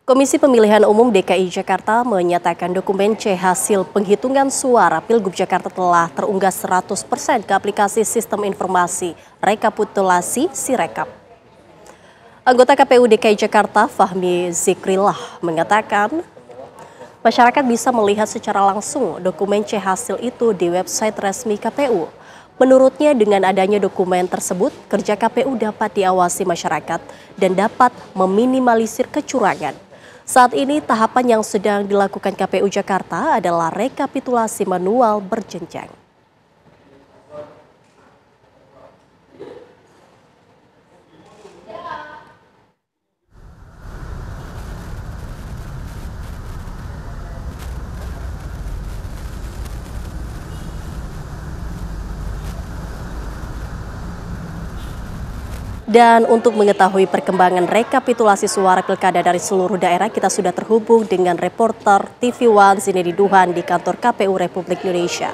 Komisi Pemilihan Umum DKI Jakarta menyatakan dokumen C hasil penghitungan suara Pilgub Jakarta telah terunggah 100% ke aplikasi Sistem Informasi Rekapitulasi Sirekap. Anggota KPU DKI Jakarta Fahmi Zikrillah mengatakan masyarakat bisa melihat secara langsung dokumen C hasil itu di website resmi KPU. Menurutnya dengan adanya dokumen tersebut, kerja KPU dapat diawasi masyarakat dan dapat meminimalisir kecurangan. Saat ini tahapan yang sedang dilakukan KPU Jakarta adalah rekapitulasi manual berjenjang. Dan untuk mengetahui perkembangan rekapitulasi suara pilkada dari seluruh daerah, kita sudah terhubung dengan reporter TV One Zinedine Duhan di kantor KPU Republik Indonesia.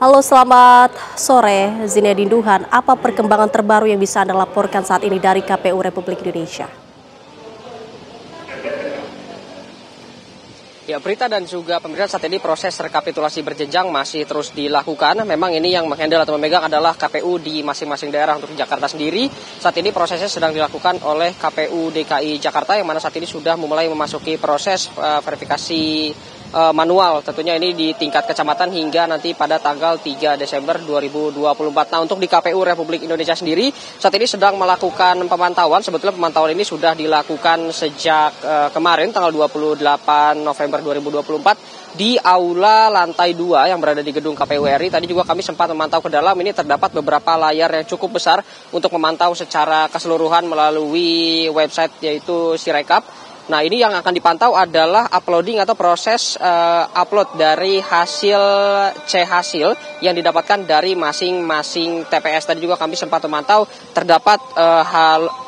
Halo, selamat sore Zinedine Duhan. Apa perkembangan terbaru yang bisa Anda laporkan saat ini dari KPU Republik Indonesia? Ya, Prita dan juga pemirsa, saat ini proses rekapitulasi berjenjang masih terus dilakukan. Memang ini yang menghandle atau memegang adalah KPU di masing-masing daerah. Untuk Jakarta sendiri, saat ini prosesnya sedang dilakukan oleh KPU DKI Jakarta, yang mana saat ini sudah mulai memasuki proses verifikasi manual. Tentunya ini di tingkat kecamatan hingga nanti pada tanggal 3 Desember 2024. Nah, untuk di KPU Republik Indonesia sendiri, saat ini sedang melakukan pemantauan. Sebetulnya pemantauan ini sudah dilakukan sejak kemarin, tanggal 28 November 2024, di aula lantai 2 yang berada di gedung KPU RI. Tadi juga kami sempat memantau ke dalam. Ini terdapat beberapa layar yang cukup besar untuk memantau secara keseluruhan melalui website yaitu Sirekap. Nah, ini yang akan dipantau adalah uploading atau proses upload dari hasil C hasil yang didapatkan dari masing-masing TPS. Tadi juga kami sempat memantau terdapat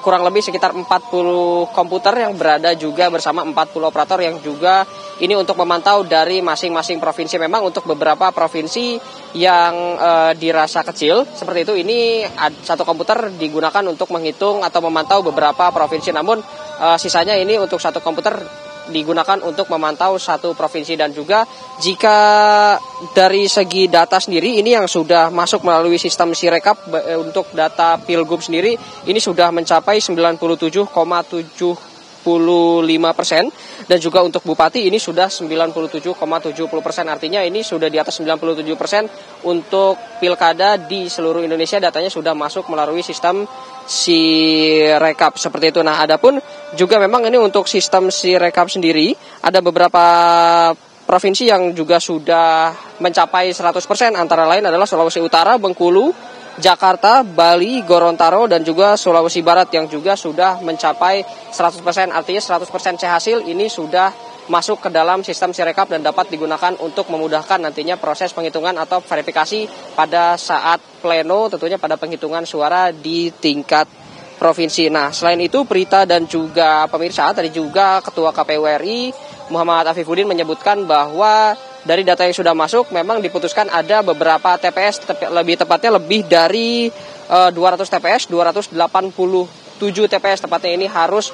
kurang lebih sekitar 40 komputer yang berada juga bersama 40 operator yang juga ini untuk memantau dari masing-masing provinsi. Memang untuk beberapa provinsi yang dirasa kecil seperti itu, ini satu komputer digunakan untuk menghitung atau memantau beberapa provinsi. Namun sisanya ini untuk satu komputer digunakan untuk memantau satu provinsi. Dan juga jika dari segi data sendiri, ini yang sudah masuk melalui sistem Sirekap untuk data Pilgub sendiri ini sudah mencapai 97,75%, dan juga untuk Bupati ini sudah 97,70%. Artinya ini sudah di atas 97% untuk pilkada di seluruh Indonesia. Datanya sudah masuk melalui sistem Sirekap seperti itu. Nah, adapun juga memang ini untuk sistem Sirekap sendiri ada beberapa provinsi yang juga sudah mencapai 100%, antara lain adalah Sulawesi Utara, Bengkulu, Jakarta, Bali, Gorontalo, dan juga Sulawesi Barat yang juga sudah mencapai 100%. Artinya 100% C hasil ini sudah masuk ke dalam sistem Sirekap dan dapat digunakan untuk memudahkan nantinya proses penghitungan atau verifikasi pada saat pleno, tentunya pada penghitungan suara di tingkat provinsi. Nah, selain itu, Prita dan juga pemirsa, tadi juga Ketua KPU RI Muhammad Afifuddin menyebutkan bahwa dari data yang sudah masuk memang diputuskan ada beberapa TPS, lebih tepatnya lebih dari 200 TPS, 287 TPS tepatnya ini harus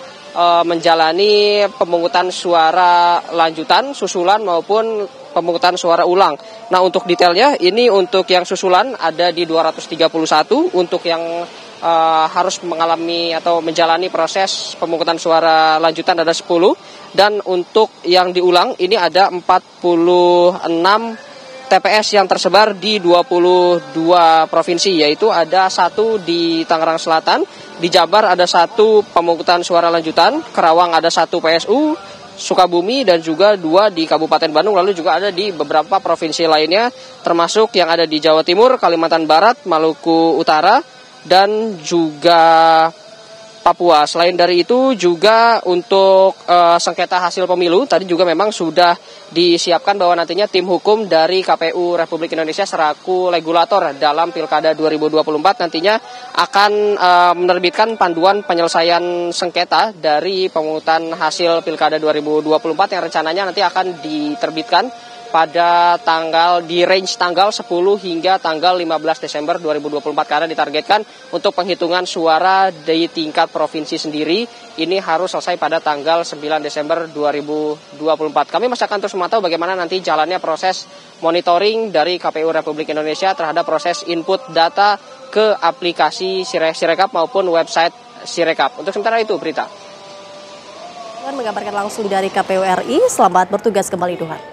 menjalani pemungutan suara lanjutan, susulan maupun pemungutan suara ulang. Nah, untuk detailnya ini untuk yang susulan ada di 231, untuk yang harus mengalami atau menjalani proses pemungutan suara lanjutan ada 10, dan untuk yang diulang ini ada 46 TPS yang tersebar di 22 provinsi, yaitu ada 1 di Tangerang Selatan, di Jabar ada 1 pemungutan suara lanjutan, Karawang ada 1 PSU, Sukabumi, dan juga 2 di Kabupaten Bandung. Lalu juga ada di beberapa provinsi lainnya, termasuk yang ada di Jawa Timur, Kalimantan Barat, Maluku Utara, dan juga Papua. Selain dari itu juga untuk sengketa hasil pemilu tadi juga memang sudah disiapkan bahwa nantinya tim hukum dari KPU Republik Indonesia selaku regulator dalam Pilkada 2024 nantinya akan menerbitkan panduan penyelesaian sengketa dari pemungutan hasil Pilkada 2024 yang rencananya nanti akan diterbitkan pada di range tanggal 10 hingga tanggal 15 Desember 2024 karena ditargetkan untuk penghitungan suara di tingkat provinsi sendiri ini harus selesai pada tanggal 9 Desember 2024. Kami masih akan terus memantau bagaimana nanti jalannya proses monitoring dari KPU Republik Indonesia terhadap proses input data ke aplikasi Sirekap maupun website Sirekap. Untuk sementara itu, Berita. Tuhan mengabarkan langsung dari KPU RI, selamat bertugas kembali Tuhan.